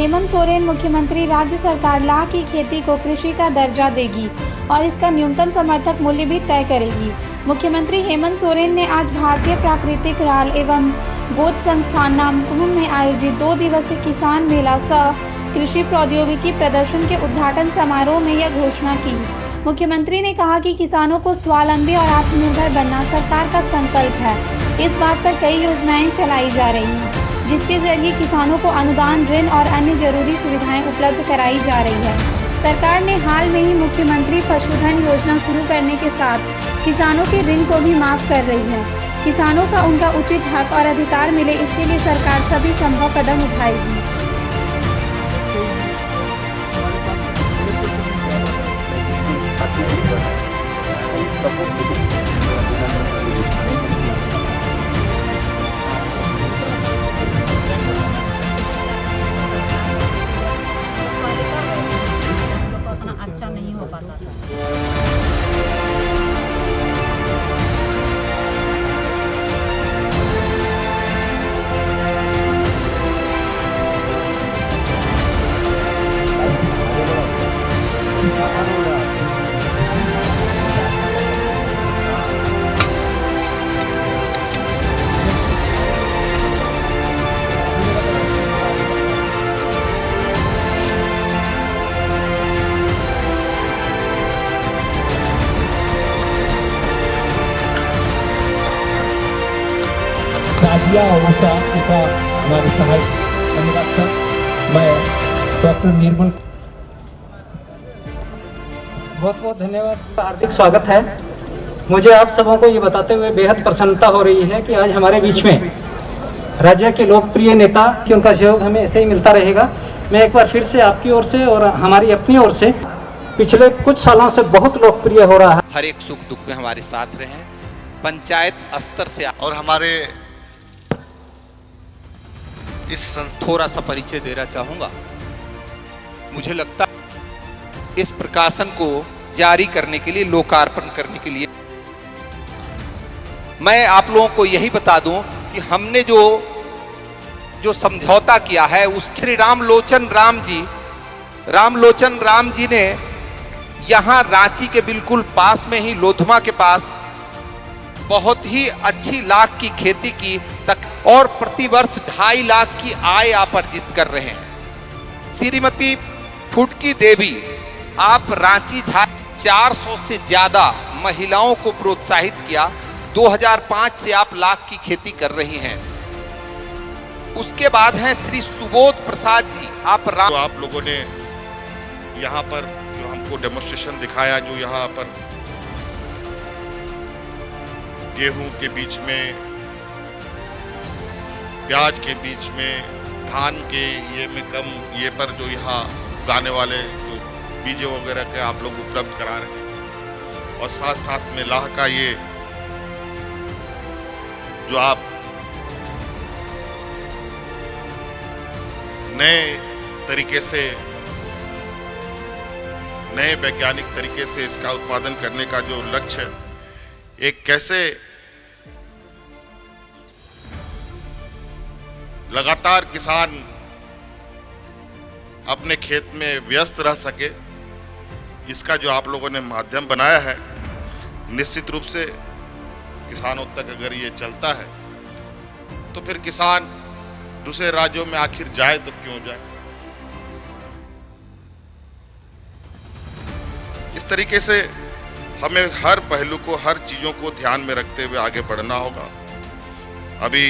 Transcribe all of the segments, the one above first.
हेमंत सोरेन मुख्यमंत्री राज्य सरकार लाह की खेती को कृषि का दर्जा देगी और इसका न्यूनतम समर्थक मूल्य भी तय करेगी। मुख्यमंत्री हेमंत सोरेन ने आज भारतीय प्राकृतिक राल एवं गोद संस्थान नामकुम में आयोजित 2 दिवसीय किसान मेला सह कृषि प्रौद्योगिकी प्रदर्शन के उद्घाटन समारोह में यह घोषणा की। मुख्यमंत्री ने कहा कि किसानों को स्वावलंबी और आत्मनिर्भर बनना सरकार का संकल्प है। इस बात पर कई योजनाएं चलाई जा रही हैं, जिसके जरिए किसानों को अनुदान, ऋण और अन्य जरूरी सुविधाएं उपलब्ध कराई जा रही है। सरकार ने हाल में ही मुख्यमंत्री पशुधन योजना शुरू करने के साथ किसानों के ऋण को भी माफ कर रही है। किसानों का उनका उचित हक और अधिकार मिले, इसके लिए सरकार सभी संभव कदम उठाएगी। अच्छा नहीं हो पाता था। साजिया ओसा का हमारे सहायक धन्यवाद सर। मैं डॉक्टर निर्मल बहुत बहुत धन्यवाद, हार्दिक स्वागत है। मुझे आप सबों को ये बताते हुए बेहद प्रसन्नता हो रही है कि आज हमारे बीच में राज्य के लोकप्रिय नेता कि उनका सहयोग हमें ऐसे ही मिलता रहेगा। मैं एक बार फिर से आपकी ओर से और हमारी अपनी ओर से पिछले कुछ सालों से बहुत लोकप्रिय हो रहा है। हर एक सुख दुख में हमारे साथ रहे, पंचायत स्तर से और हमारे इस थोड़ा सा परिचय देना चाहूंगा। मुझे लगता इस प्रकाशन को जारी करने के लिए, लोकार्पण करने के लिए मैं आप लोगों को यही बता दूं कि हमने जो समझौता किया है उस श्री रामलोचन राम जी ने यहां रांची के बिल्कुल पास में ही लोधमा के पास बहुत ही अच्छी लाख की खेती की तक और प्रतिवर्ष 2.5 लाख की आय आप अर्जित कर रहे हैं। श्रीमती फुटकी देवी, आप रांची झार 400 से ज्यादा महिलाओं को प्रोत्साहित किया। 2005 से आप लाख की खेती कर रही हैं। उसके बाद हैं श्री सुबोध प्रसाद जी, तो आप लोगों ने यहाँ पर जो हमको डेमोन्स्ट्रेशन दिखाया, जो यहाँ पर गेहूं के बीच में, प्याज के बीच में, धान के ये में कम ये पर जो यहाँ उगाने वाले जो बीज वगैरह के आप लोग उपलब्ध करा रहे हैं, और साथ साथ में लाह का ये जो आप नए तरीके से, नए वैज्ञानिक तरीके से इसका उत्पादन करने का जो लक्ष्य है, एक कैसे लगातार किसान अपने खेत में व्यस्त रह सके, इसका जो आप लोगों ने माध्यम बनाया है, निश्चित रूप से किसानों तक अगर ये चलता है तो फिर किसान दूसरे राज्यों में आखिर जाए तो क्यों जाए। इस तरीके से हमें हर पहलू को, हर चीजों को ध्यान में रखते हुए आगे बढ़ना होगा। अभी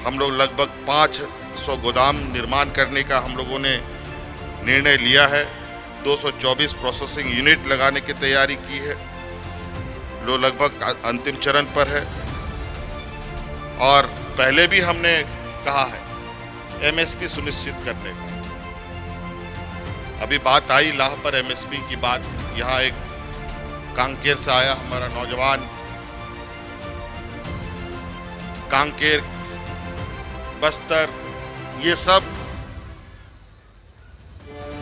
हम लोग लगभग 500 गोदाम निर्माण करने का हम लोगों ने निर्णय लिया है। 224 प्रोसेसिंग यूनिट लगाने की तैयारी की है, जो लगभग अंतिम चरण पर है। और पहले भी हमने कहा है एमएसपी सुनिश्चित करने का। अभी बात आई लाह पर एमएसपी की बात, यहाँ एक कांकेर से आया हमारा नौजवान, कांकेर, बस्तर, ये सब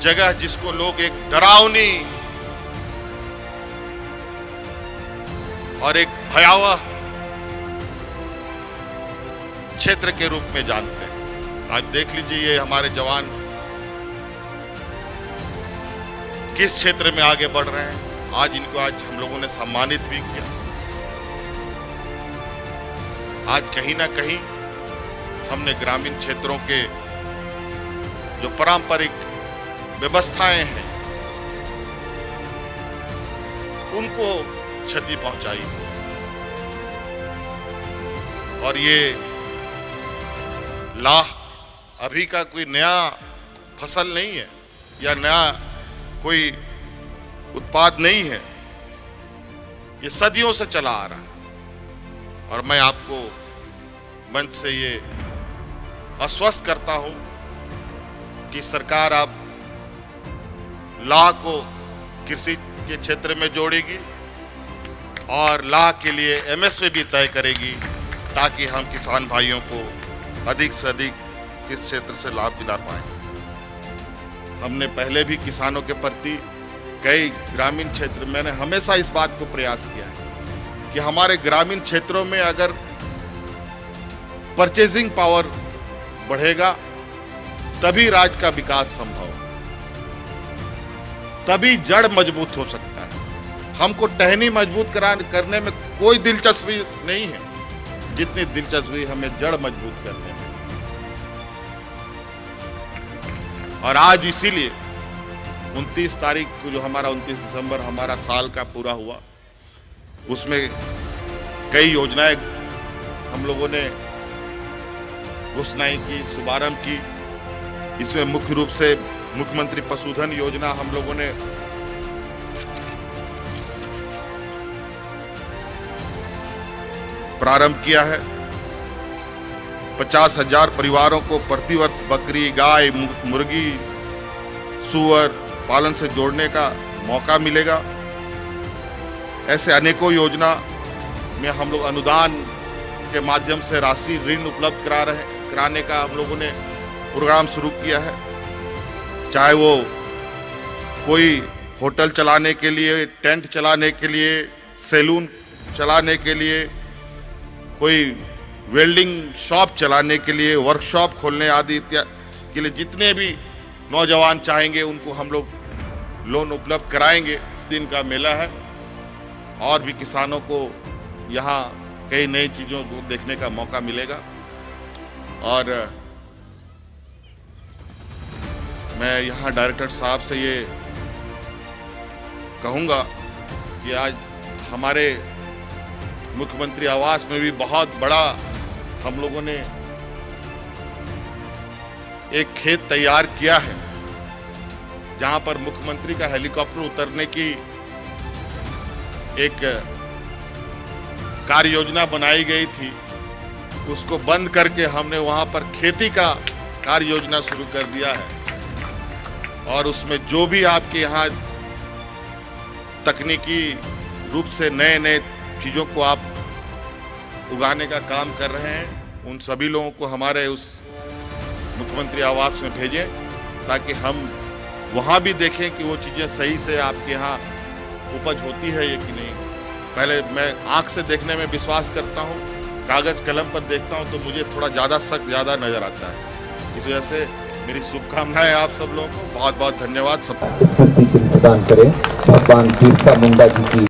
जगह जिसको लोग एक डरावनी और एक भयावह क्षेत्र के रूप में जानते हैं। आज देख लीजिए, ये हमारे जवान किस क्षेत्र में आगे बढ़ रहे हैं। आज इनको हम लोगों ने सम्मानित भी किया। आज कहीं ना कहीं हमने ग्रामीण क्षेत्रों के जो पारंपरिक व्यवस्थाएं हैं उनको क्षति पहुंचाई और ये लाह अभी का कोई नया फसल नहीं है या नया कोई उत्पाद नहीं है, ये सदियों से चला आ रहा है। और मैं आपको मंच से ये आश्वस्त करता हूं कि सरकार अब लाह को कृषि के क्षेत्र में जोड़ेगी और लाह के लिए एमएसपी भी तय करेगी ताकि हम किसान भाइयों को अधिक से अधिक इस क्षेत्र से लाभ दिला पाएं। हमने पहले भी किसानों के प्रति कई ग्रामीण क्षेत्र मैंने हमेशा इस बात को प्रयास किया है कि हमारे ग्रामीण क्षेत्रों में अगर परचेजिंग पावर बढ़ेगा तभी राज्य का विकास संभव, तभी जड़ मजबूत हो सकता है। हमको टहनी मजबूत करने में कोई दिलचस्पी नहीं है जितनी दिलचस्पी हमें जड़ मजबूत करने में। और आज इसीलिए 29 तारीख को जो हमारा 29 दिसंबर हमारा साल का पूरा हुआ, उसमें कई योजनाएं हम लोगों ने घोषणाएं की, शुभारंभ की। इसमें मुख्य रूप से मुख्यमंत्री पशुधन योजना हम लोगों ने प्रारंभ किया है। 50,000 परिवारों को प्रतिवर्ष बकरी, गाय, मुर्गी, सूअर पालन से जोड़ने का मौका मिलेगा। ऐसे अनेकों योजना में हम लोग अनुदान के माध्यम से राशि ऋण उपलब्ध कराने का हम लोगों ने प्रोग्राम शुरू किया है। चाहे वो कोई होटल चलाने के लिए, टेंट चलाने के लिए, सैलून चलाने के लिए, कोई वेल्डिंग शॉप चलाने के लिए, वर्कशॉप खोलने आदि इत्यादि के लिए जितने भी नौजवान चाहेंगे उनको हम लोग लोन उपलब्ध कराएंगे। दिन का मेला है और भी किसानों को यहाँ कई नई चीज़ों को देखने का मौका मिलेगा। और मैं यहाँ डायरेक्टर साहब से ये कहूँगा कि आज हमारे मुख्यमंत्री आवास में भी बहुत बड़ा हम लोगों ने एक खेत तैयार किया है जहां पर मुख्यमंत्री का हेलीकॉप्टर उतरने की एक कार्य योजना बनाई गई थी। उसको बंद करके हमने वहां पर खेती का कार्य योजना शुरू कर दिया है और उसमें जो भी आपके यहाँ तकनीकी रूप से नए नए चीज़ों को आप उगाने का काम कर रहे हैं, उन सभी लोगों को हमारे उस मुख्यमंत्री आवास में भेजें ताकि हम वहाँ भी देखें कि वो चीज़ें सही से आपके यहाँ उपज होती है या कि नहीं। पहले मैं आँख से देखने में विश्वास करता हूँ, कागज़ कलम पर देखता हूँ तो मुझे थोड़ा ज़्यादा शक ज़्यादा नज़र आता है। इस वजह से मेरी शुभकामनाएं आप सब लोगों को। बहुत बहुत धन्यवाद। सब स्मृति चिन्ह प्रदान करें भगवान बिरसा मुंडा जी की।